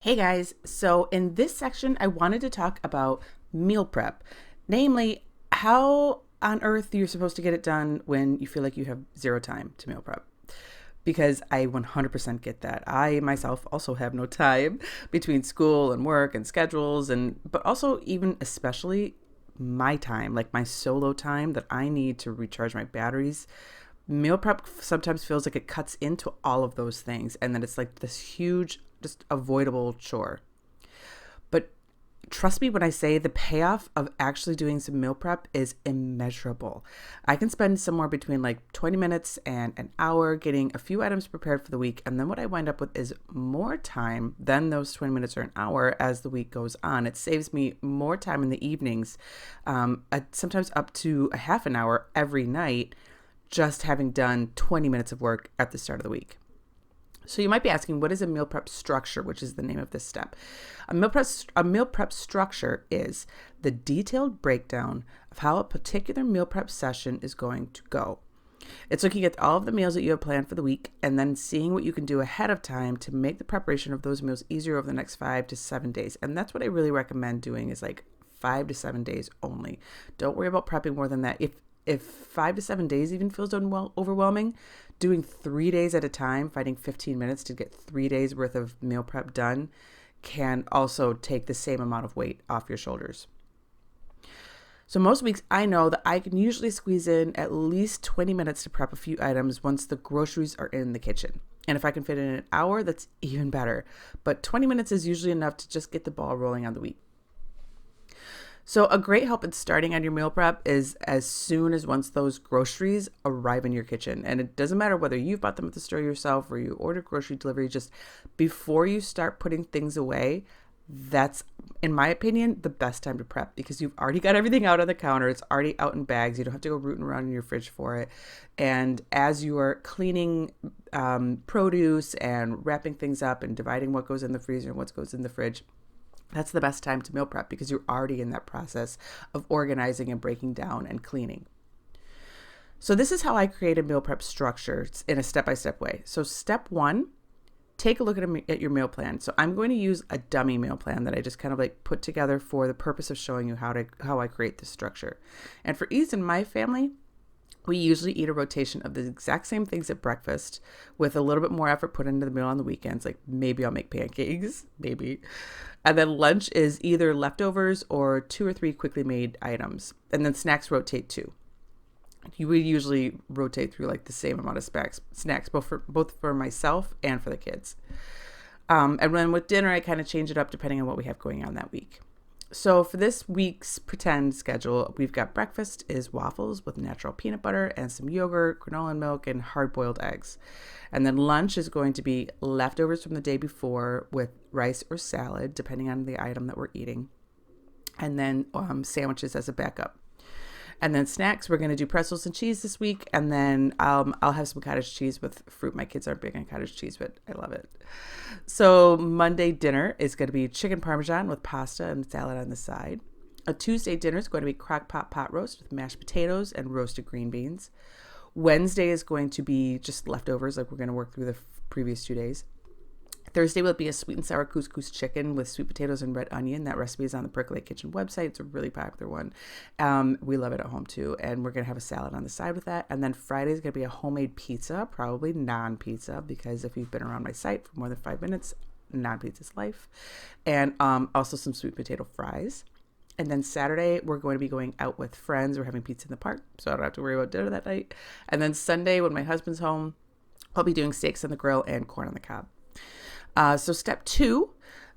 Hey guys, so in this section, I wanted to talk about meal prep, namely, how on earth you're supposed to get it done when you feel like you have zero time to meal prep. Because I 100% get that. I myself also have no time between school and work and schedules, but also, even especially my time, like my solo time that I need to recharge my batteries. Meal prep sometimes feels like it cuts into all of those things, and then it's like this huge, just avoidable chore. But trust me when I say the payoff of actually doing some meal prep is immeasurable. I can spend somewhere between like 20 minutes and an hour getting a few items prepared for the week. And then what I wind up with is more time than those 20 minutes or an hour as the week goes on. It saves me more time in the evenings, sometimes up to a half an hour every night, just having done 20 minutes of work at the start of the week. So you might be asking, what is a meal prep structure, which is the name of this step? A meal prep structure is the detailed breakdown of how a particular meal prep session is going to go. It's looking at all of the meals that you have planned for the week and then seeing what you can do ahead of time to make the preparation of those meals easier over the next 5 to 7 days. And that's what I really recommend doing, is like 5 to 7 days only. Don't worry about prepping more than that. If 5 to 7 days even feels overwhelming, doing 3 days at a time, finding 15 minutes to get 3 days worth of meal prep done, can also take the same amount of weight off your shoulders. So most weeks I know that I can usually squeeze in at least 20 minutes to prep a few items once the groceries are in the kitchen. And if I can fit in an hour, that's even better. But 20 minutes is usually enough to just get the ball rolling on the week. So a great help in starting on your meal prep is as soon as once those groceries arrive in your kitchen. And it doesn't matter whether you've bought them at the store yourself or you order grocery delivery, just before you start putting things away, that's, in my opinion, the best time to prep, because you've already got everything out on the counter. It's already out in bags. You don't have to go rooting around in your fridge for it. And as you are cleaning produce and wrapping things up and dividing what goes in the freezer and what goes in the fridge, that's the best time to meal prep, because you're already in that process of organizing and breaking down and cleaning. So this is how I create a meal prep structure in a step-by-step way. So step one, take a look at your meal plan. So I'm going to use a dummy meal plan that I just kind of like put together for the purpose of showing you how I create this structure. And for ease in my family, we usually eat a rotation of the exact same things at breakfast, with a little bit more effort put into the meal on the weekends. Like maybe I'll make pancakes, maybe. And then lunch is either leftovers or 2 or 3 quickly made items. And then snacks rotate too. You would usually rotate through like the same amount of snacks, both for myself and for the kids. And then with dinner, I kind of change it up depending on what we have going on that week. So for this week's pretend schedule, we've got breakfast is waffles with natural peanut butter and some yogurt, granola milk, and hard-boiled eggs. And then lunch is going to be leftovers from the day before with rice or salad, depending on the item that we're eating. And then sandwiches as a backup. And then snacks, we're going to do pretzels and cheese this week. And then I'll have some cottage cheese with fruit. My kids aren't big on cottage cheese, but I love it. So Monday dinner is going to be chicken parmesan with pasta and salad on the side. A Tuesday dinner is going to be crockpot pot roast with mashed potatoes and roasted green beans. Wednesday is going to be just leftovers, like we're going to work through the previous 2 days. Thursday will be a sweet and sour couscous chicken with sweet potatoes and red onion. That recipe is on the Percolate Kitchen website. It's a really popular one. We love it at home too. And we're going to have a salad on the side with that. And then Friday is going to be a homemade pizza, probably non-pizza, because if you've been around my site for more than 5 minutes, non-pizza's life. And also some sweet potato fries. And then Saturday, we're going to be going out with friends. We're having pizza in the park, so I don't have to worry about dinner that night. And then Sunday, when my husband's home, I'll be doing steaks on the grill and corn on the cob. So step two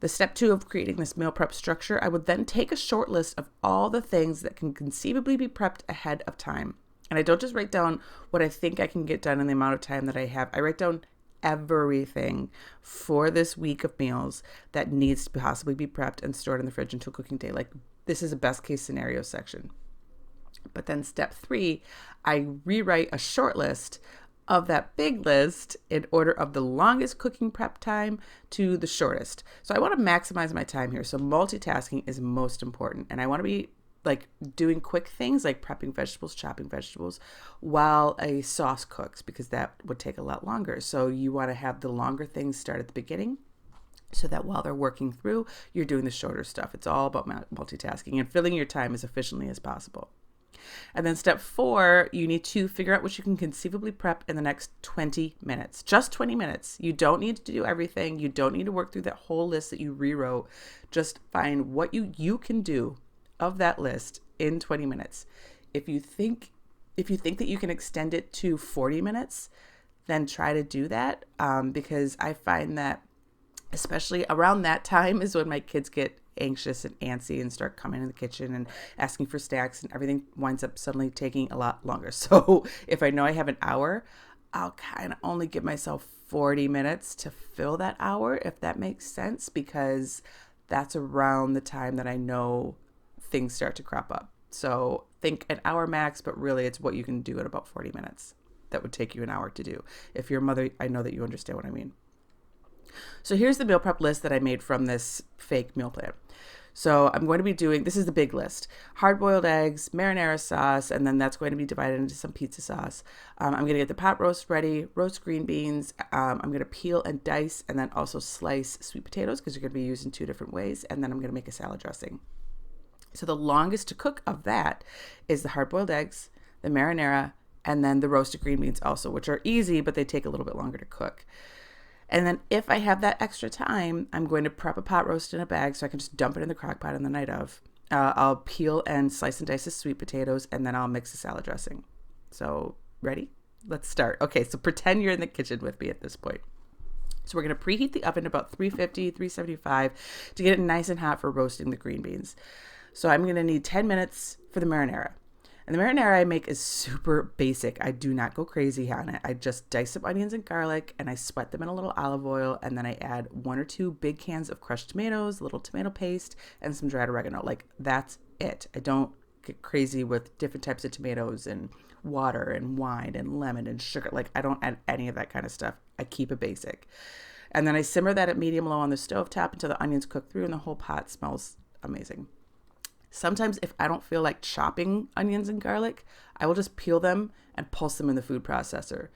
of creating this meal prep structure, I would then take a short list of all the things that can conceivably be prepped ahead of time. And I don't just write down what I think I can get done in the amount of time that I have. I write down everything for this week of meals that needs to possibly be prepped and stored in the fridge until cooking day. Like, this is a best case scenario section. But then step 3, I rewrite a short list of that big list in order of the longest cooking prep time to the shortest. So I want to maximize my time here. So multitasking is most important. And I want to be like doing quick things like prepping vegetables, chopping vegetables while a sauce cooks, because that would take a lot longer. So you want to have the longer things start at the beginning so that while they're working through, you're doing the shorter stuff. It's all about multitasking and filling your time as efficiently as possible. And then step 4, you need to figure out what you can conceivably prep in the next 20 minutes. Just 20 minutes. You don't need to do everything. You don't need to work through that whole list that you rewrote. Just find what you can do of that list in 20 minutes. If you think that you can extend it to 40 minutes, then try to do that, because I find that especially around that time is when my kids get anxious and antsy and start coming in the kitchen and asking for snacks, and everything winds up suddenly taking a lot longer. So if I know I have an hour, I'll kind of only give myself 40 minutes to fill that hour, if that makes sense, because that's around the time that I know things start to crop up. So think an hour max, but really it's what you can do in about 40 minutes. That would take you an hour to do. If you're a mother, I know that you understand what I mean. So here's the meal prep list that I made from this fake meal plan. So I'm going to be doing, this is the big list: hard-boiled eggs, marinara sauce, and then that's going to be divided into some pizza sauce. I'm going to get the pot roast ready, roast green beans. I'm going to peel and dice and then also slice sweet potatoes, because you're going to be using 2 different ways. And then I'm going to make a salad dressing. So the longest to cook of that is the hard-boiled eggs, the marinara, and then the roasted green beans also, which are easy, but they take a little bit longer to cook. And then if I have that extra time, I'm going to prep a pot roast in a bag so I can just dump it in the crock pot on the night of. I'll peel and slice and dice the sweet potatoes, and then I'll mix the salad dressing. So ready? Let's start. Okay, so pretend you're in the kitchen with me at this point. So we're going to preheat the oven about 350, 375 to get it nice and hot for roasting the green beans. So I'm going to need 10 minutes for the marinara. And the marinara I make is super basic. I do not go crazy on it. I just dice up onions and garlic, and I sweat them in a little olive oil, and then I add 1 or 2 big cans of crushed tomatoes, a little tomato paste, and some dried oregano. Like, that's it. I don't get crazy with different types of tomatoes and water and wine and lemon and sugar. Like, I don't add any of that kind of stuff. I keep it basic. And then I simmer that at medium low on the stovetop until the onions cook through and the whole pot smells amazing. Sometimes if I don't feel like chopping onions and garlic, I will just peel them and pulse them in the food processor.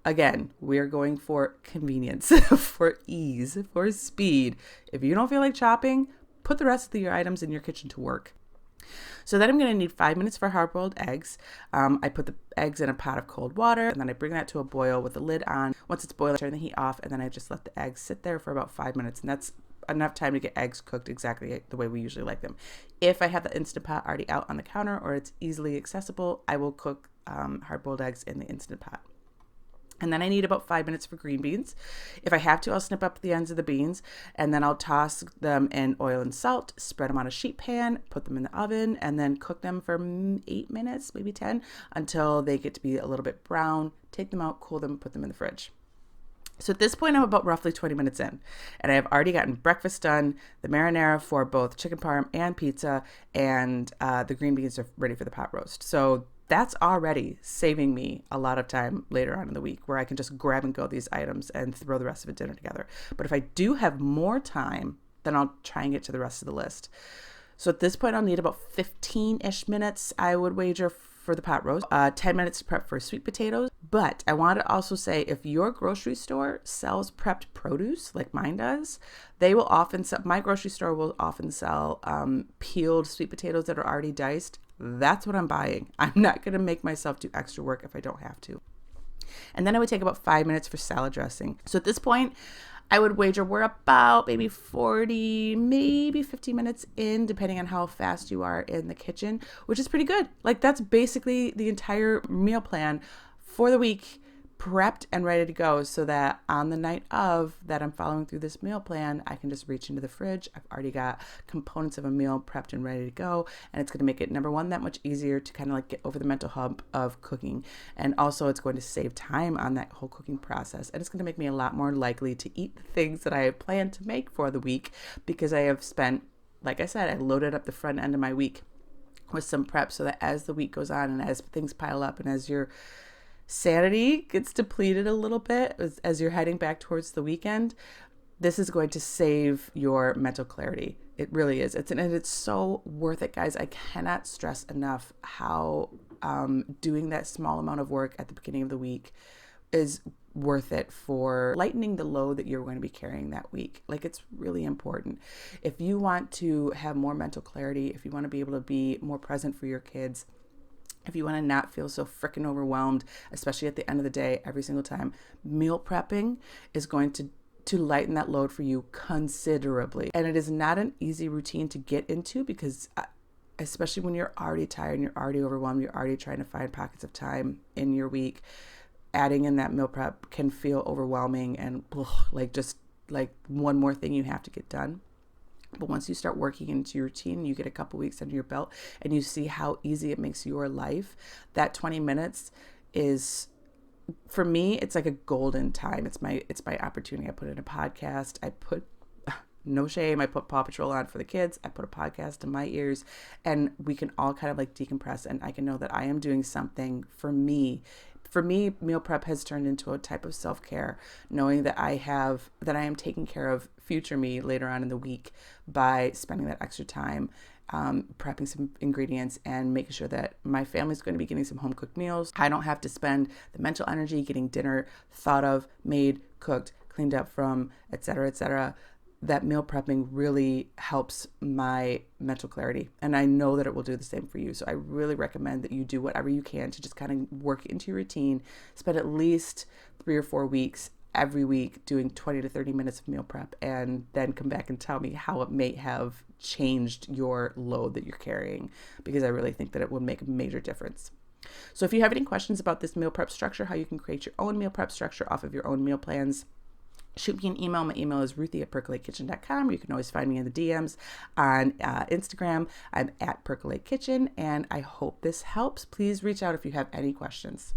Again, we're going for convenience, for ease, for speed. If you don't feel like chopping, put the rest of your items in your kitchen to work. So then I'm going to need 5 minutes for hard-boiled eggs. I put the eggs in a pot of cold water, and then I bring that to a boil with the lid on. Once it's boiling, I turn the heat off, and then I just let the eggs sit there for about 5 minutes, and that's enough time to get eggs cooked exactly the way we usually like them. If I have the Instant Pot already out on the counter or it's easily accessible, I will cook hard-boiled eggs in the Instant Pot. And then I need about 5 minutes for green beans. If I have to, I'll snip up the ends of the beans, and then I'll toss them in oil and salt, spread them on a sheet pan, put them in the oven, and then cook them for 8 minutes, maybe 10, until they get to be a little bit brown. Take them out, cool them, put them in the fridge. So at this point, I'm about roughly 20 minutes in, and I have already gotten breakfast done, the marinara for both chicken parm and pizza, and the green beans are ready for the pot roast. So that's already saving me a lot of time later on in the week, where I can just grab and go these items and throw the rest of it dinner together. But if I do have more time, then I'll try and get to the rest of the list. So at this point, I'll need about 15-ish minutes, I would wager, for the pot roast, 10 minutes to prep for sweet potatoes. But I want to also say, if your grocery store sells prepped produce like mine does, they will often sell, my grocery store will often sell peeled sweet potatoes that are already diced. That's what I'm buying. I'm not going to make myself do extra work if I don't have to. And then I would take about 5 minutes for salad dressing. So at this point, I would wager we're about maybe 40, maybe 50 minutes in, depending on how fast you are in the kitchen, which is pretty good. Like, that's basically the entire meal plan for the week, prepped and ready to go, so that on the night of that I'm following through this meal plan, I can just reach into the fridge. I've already got components of a meal prepped and ready to go, and it's going to make it, number one, that much easier to kind of like get over the mental hump of cooking, and also it's going to save time on that whole cooking process, and it's going to make me a lot more likely to eat the things that I have planned to make for the week, because I have spent, like I said, I loaded up the front end of my week with some prep, so that as the week goes on and as things pile up and as your sanity gets depleted a little bit as you're heading back towards the weekend, this is going to save your mental clarity. It really is. It's so worth it, guys. I cannot stress enough how doing that small amount of work at the beginning of the week is worth it for lightening the load that you're going to be carrying that week. Like, it's really important. If you want to have more mental clarity, if you want to be able to be more present for your kids, if you want to not feel so freaking overwhelmed, especially at the end of the day, every single time, meal prepping is going to lighten that load for you considerably. And it is not an easy routine to get into because especially when you're already tired and you're already overwhelmed, you're already trying to find pockets of time in your week, adding in that meal prep can feel overwhelming and just like one more thing you have to get done. But once you start working into your routine, you get a couple weeks under your belt and you see how easy it makes your life. That 20 minutes is, for me, it's like a golden time. It's my opportunity. I put in a podcast. No shame, I put Paw Patrol on for the kids. I put a podcast in my ears, and we can all kind of like decompress, and I can know that I am doing something for me. For me, meal prep has turned into a type of self-care, knowing that I am taking care of future me later on in the week by spending that extra time prepping some ingredients and making sure that my family's going to be getting some home-cooked meals. I don't have to spend the mental energy getting dinner thought of, made, cooked, cleaned up from, etc., etc. That meal prepping really helps my mental clarity. And I know that it will do the same for you. So I really recommend that you do whatever you can to just kind of work into your routine, spend at least 3 or 4 weeks every week doing 20 to 30 minutes of meal prep, and then come back and tell me how it may have changed your load that you're carrying, because I really think that it will make a major difference. So if you have any questions about this meal prep structure, how you can create your own meal prep structure off of your own meal plans, shoot me an email. My email is ruthie@percolatekitchen.com. You can always find me in the DMs on Instagram. I'm at Percolate Kitchen, and I hope this helps. Please reach out if you have any questions.